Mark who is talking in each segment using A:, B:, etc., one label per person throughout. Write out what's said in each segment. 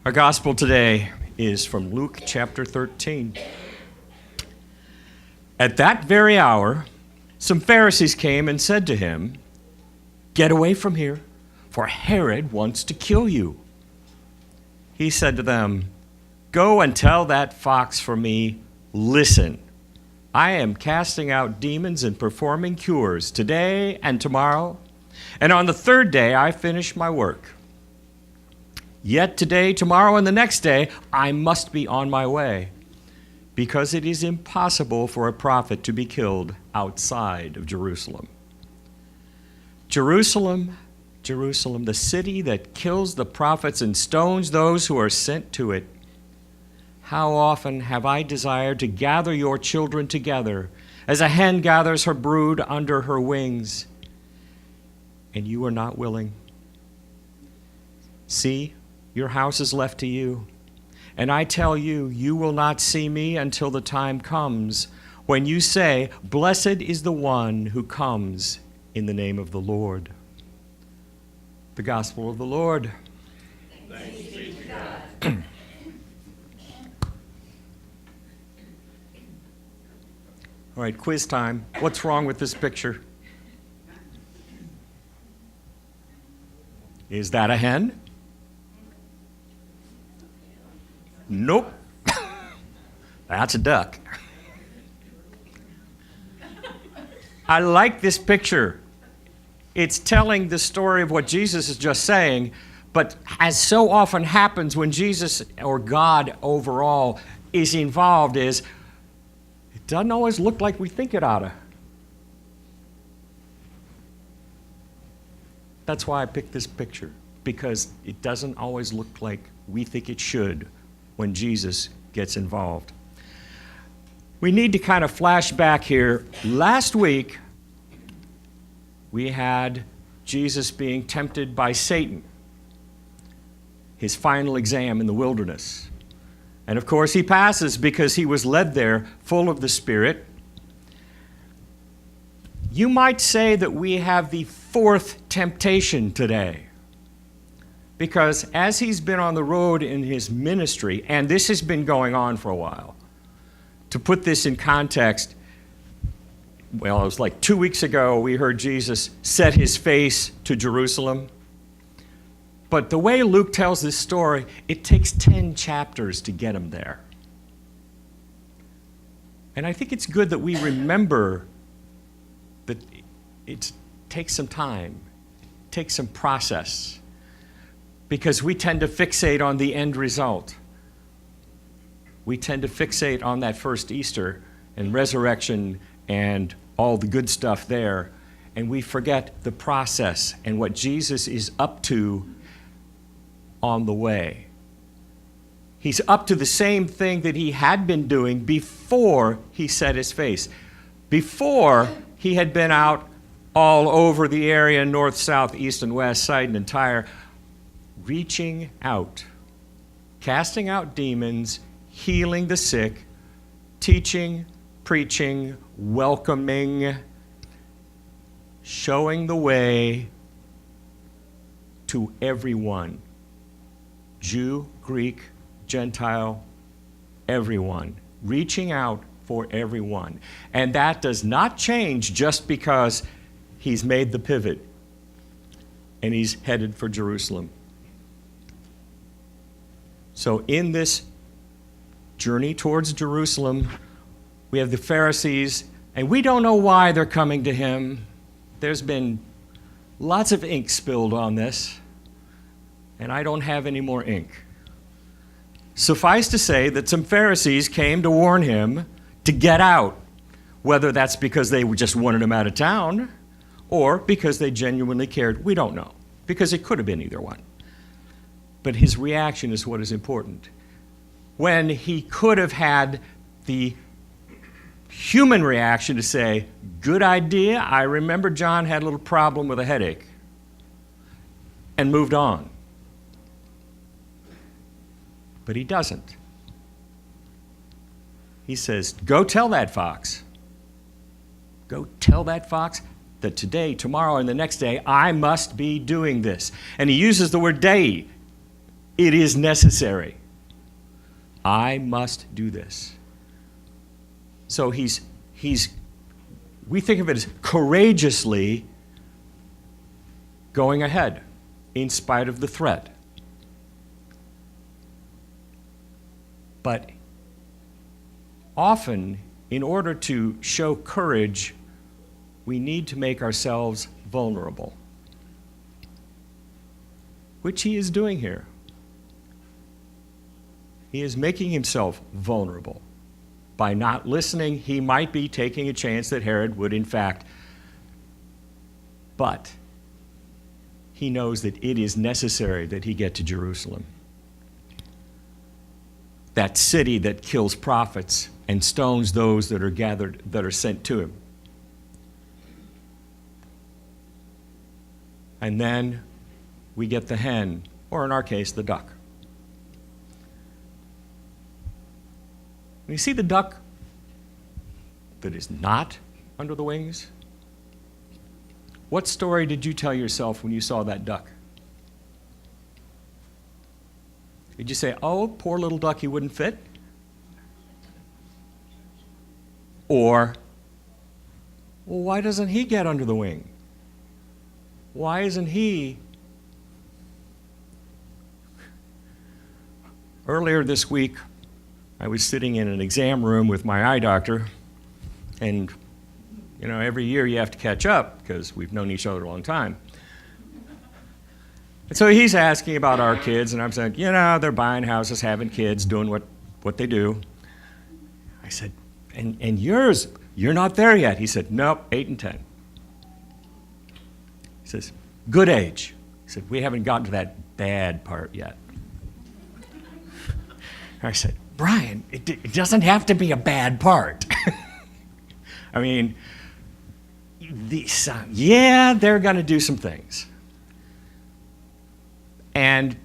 A: Our gospel today is from Luke chapter 13. At that very hour, some Pharisees came and said to him, "Get away from here, for Herod wants to kill you." He said to them, "Go and tell that fox for me, listen, I am casting out demons and performing cures today and tomorrow, and on the third day I finish my work. Yet today, tomorrow, and the next day, I must be on my way, because it is impossible for a prophet to be killed outside of Jerusalem. Jerusalem, Jerusalem, the city that kills the prophets and stones those who are sent to it. How often have I desired to gather your children together, as a hen gathers her brood under her wings, and you are not willing. See, your house is left to you. And I tell you, you will not see me until the time comes when you say, 'Blessed is the one who comes in the name of the Lord.'" The gospel of the Lord.
B: Thanks be to God.
A: All right, quiz time. What's wrong with this picture? Is that a hen? Nope. That's a duck. I like this picture. It's telling the story of what Jesus is just saying, but as so often happens when Jesus or God overall is involved, it doesn't always look like we think it oughta. That's why I picked this picture, because it doesn't always look like we think it should when Jesus gets involved. We need to kind of flash back here. Last week, we had Jesus being tempted by Satan, his final exam in the wilderness. And of course, he passes because he was led there full of the Spirit. You might say that we have the fourth temptation today, because as he's been on the road in his ministry, and this has been going on for a while, to put this in context, well, it was like 2 weeks ago we heard Jesus set his face to Jerusalem. But the way Luke tells this story, it takes 10 chapters to get him there. And I think it's good that we remember that it takes some time, it takes some process, because we tend to fixate on the end result. We tend to fixate on that first Easter and resurrection and all the good stuff there, and we forget the process and what Jesus is up to on the way. He's up to the same thing that he had been doing before he set his face. Before, he had been out all over the area, north, south, east, and west, side and entire, reaching out, casting out demons, healing the sick, teaching, preaching, welcoming, showing the way to everyone. Jew, Greek, Gentile, everyone. Reaching out for everyone. And that does not change just because he's made the pivot and he's headed for Jerusalem. So in this journey towards Jerusalem, we have the Pharisees, and we don't know why they're coming to him. There's been lots of ink spilled on this, and I don't have any more ink. Suffice to say that some Pharisees came to warn him to get out, whether that's because they just wanted him out of town or because they genuinely cared. We don't know, because it could have been either one. But his reaction is what is important. When he could have had the human reaction to say, "Good idea, I remember John had a little problem with a headache," and moved on. But he doesn't. He says, "Go tell that fox. Go tell that fox that today, tomorrow, and the next day, I must be doing this." And he uses the word day. It is necessary. I must do this. So we think of it as courageously going ahead in spite of the threat. But often, in order to show courage, we need to make ourselves vulnerable, which he is doing here. He is making himself vulnerable. By not listening, he might be taking a chance that Herod would, in fact, but he knows that it is necessary that he get to Jerusalem, that city that kills prophets and stones those that are gathered, that are sent to him. And then we get the hen, or in our case, the duck. When you see the duck that is not under the wings, what story did you tell yourself when you saw that duck? Did you say, oh, poor little duck, he wouldn't fit? Or, well, why doesn't he get under the wing? Why isn't he? Earlier this week, I was sitting in an exam room with my eye doctor, and every year you have to catch up because we've known each other a long time. And so he's asking about our kids, and I'm saying, they're buying houses, having kids, doing what they do. I said, and yours, you're not there yet. He said, nope, 8 and 10. He says, good age. He said, we haven't gotten to that bad part yet. I said, Brian, it doesn't have to be a bad part. I mean, they're going to do some things. And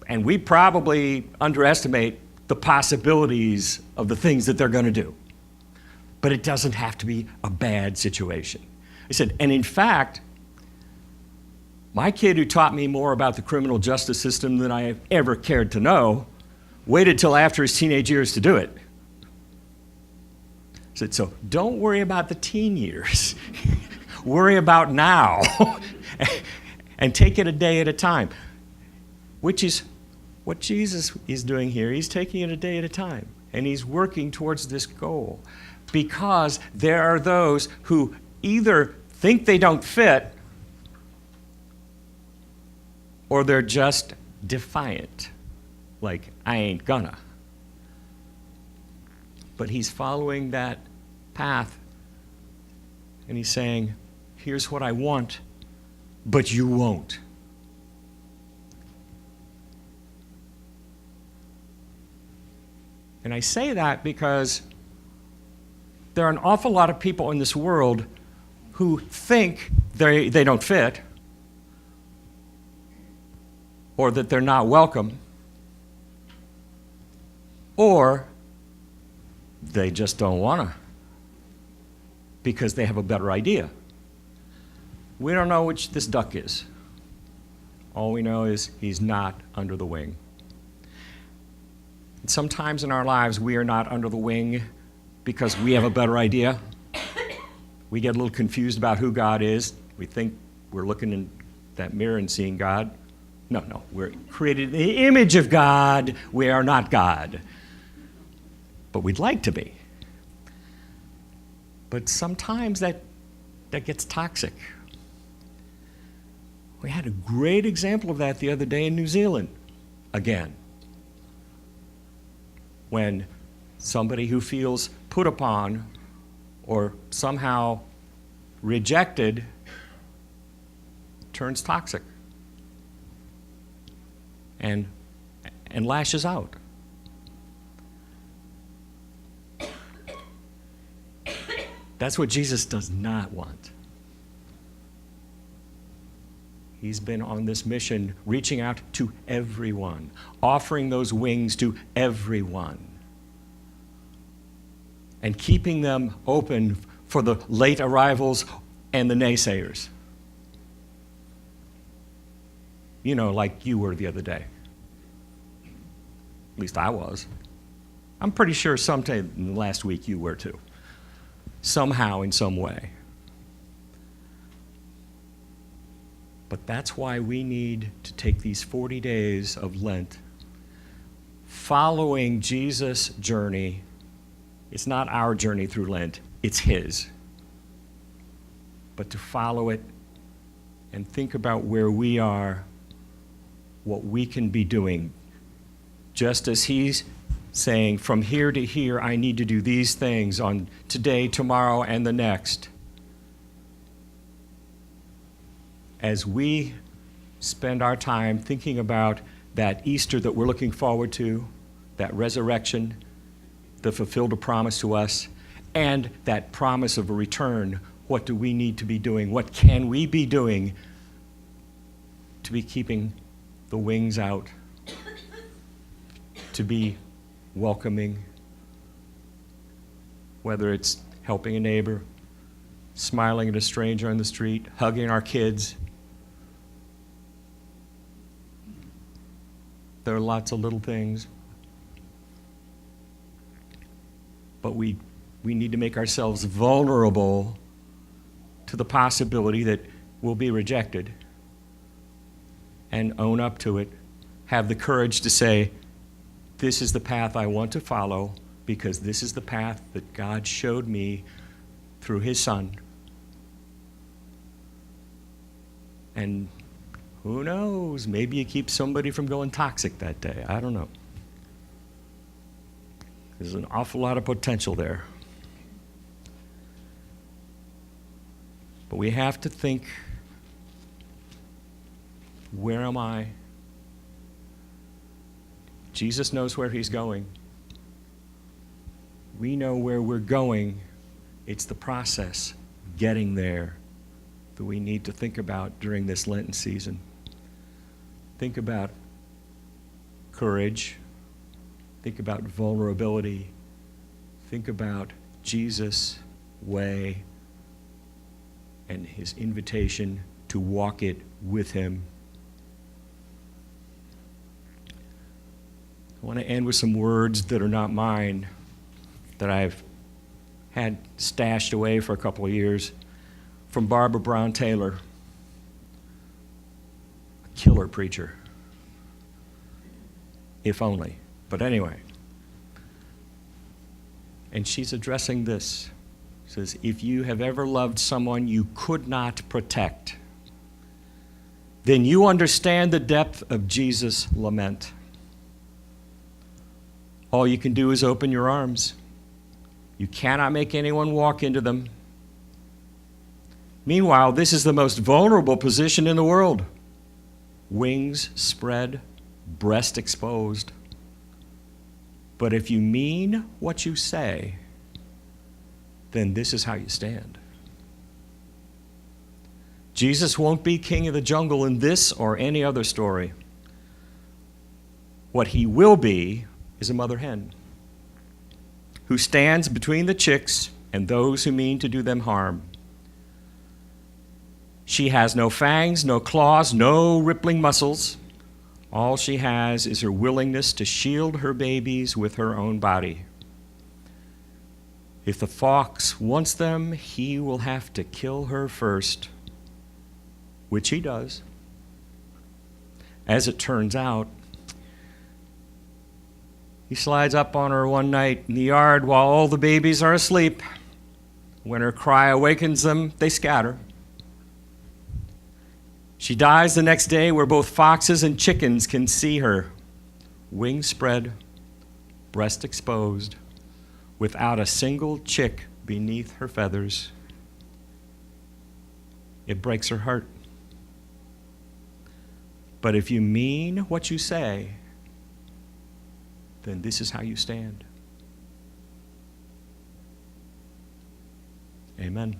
A: we probably underestimate the possibilities of the things that they're going to do. But it doesn't have to be a bad situation. I said, and in fact, my kid who taught me more about the criminal justice system than I have ever cared to know waited till after his teenage years to do it. I said, so don't worry about the teen years. Worry about now. And take it a day at a time, which is what Jesus is doing here. He's taking it a day at a time, and he's working towards this goal, because there are those who either think they don't fit or they're just defiant. Like, I ain't gonna. But he's following that path, and he's saying, here's what I want, but you won't. And I say that because there are an awful lot of people in this world who think they don't fit, or that they're not welcome, or they just don't want to because they have a better idea. We don't know which this duck is. All we know is he's not under the wing. And sometimes in our lives, we are not under the wing because we have a better idea. We get a little confused about who God is. We think we're looking in that mirror and seeing God. No, we're created in the image of God. We are not God. But we'd like to be. But sometimes that gets toxic. We had a great example of that the other day in New Zealand, again. When somebody who feels put upon or somehow rejected turns toxic and lashes out. That's what Jesus does not want. He's been on this mission, reaching out to everyone, offering those wings to everyone, and keeping them open for the late arrivals and the naysayers. Like you were the other day. At least I was. I'm pretty sure sometime in the last week you were too. Somehow, in some way. But that's why we need to take these 40 days of Lent, following Jesus' journey. It's not our journey through Lent, it's his. But to follow it and think about where we are, what we can be doing. Just as he's saying, from here to here, I need to do these things on today, tomorrow, and the next. As we spend our time thinking about that Easter that we're looking forward to, that resurrection that fulfilled a promise to us, and that promise of a return, what do we need to be doing? What can we be doing to be keeping the wings out, to be welcoming, whether it's helping a neighbor, smiling at a stranger on the street, hugging our kids. There are lots of little things. But we need to make ourselves vulnerable to the possibility that we'll be rejected and own up to it. Have the courage to say, this is the path I want to follow because this is the path that God showed me through his Son. And who knows, maybe you keep somebody from going toxic that day. I don't know. There's an awful lot of potential there. But we have to think, where am I? Jesus knows where he's going. We know where we're going. It's the process, getting there, that we need to think about during this Lenten season. Think about courage. Think about vulnerability. Think about Jesus' way and his invitation to walk it with him. I want to end with some words that are not mine, that I've had stashed away for a couple of years, from Barbara Brown Taylor, a killer preacher, if only. But anyway, and she's addressing this. She says, if you have ever loved someone you could not protect, then you understand the depth of Jesus' lament. All you can do is open your arms. You cannot make anyone walk into them. Meanwhile, this is the most vulnerable position in the world. Wings spread, breast exposed. But if you mean what you say, then this is how you stand. Jesus won't be king of the jungle in this or any other story. What he will be is a mother hen who stands between the chicks and those who mean to do them harm. She has no fangs, no claws, no rippling muscles. All she has is her willingness to shield her babies with her own body. If the fox wants them, he will have to kill her first, which he does. As it turns out, he slides up on her one night in the yard while all the babies are asleep. When her cry awakens them, they scatter. She dies the next day where both foxes and chickens can see her, wings spread, breast exposed, without a single chick beneath her feathers. It breaks her heart. But if you mean what you say, then this is how you stand. Amen.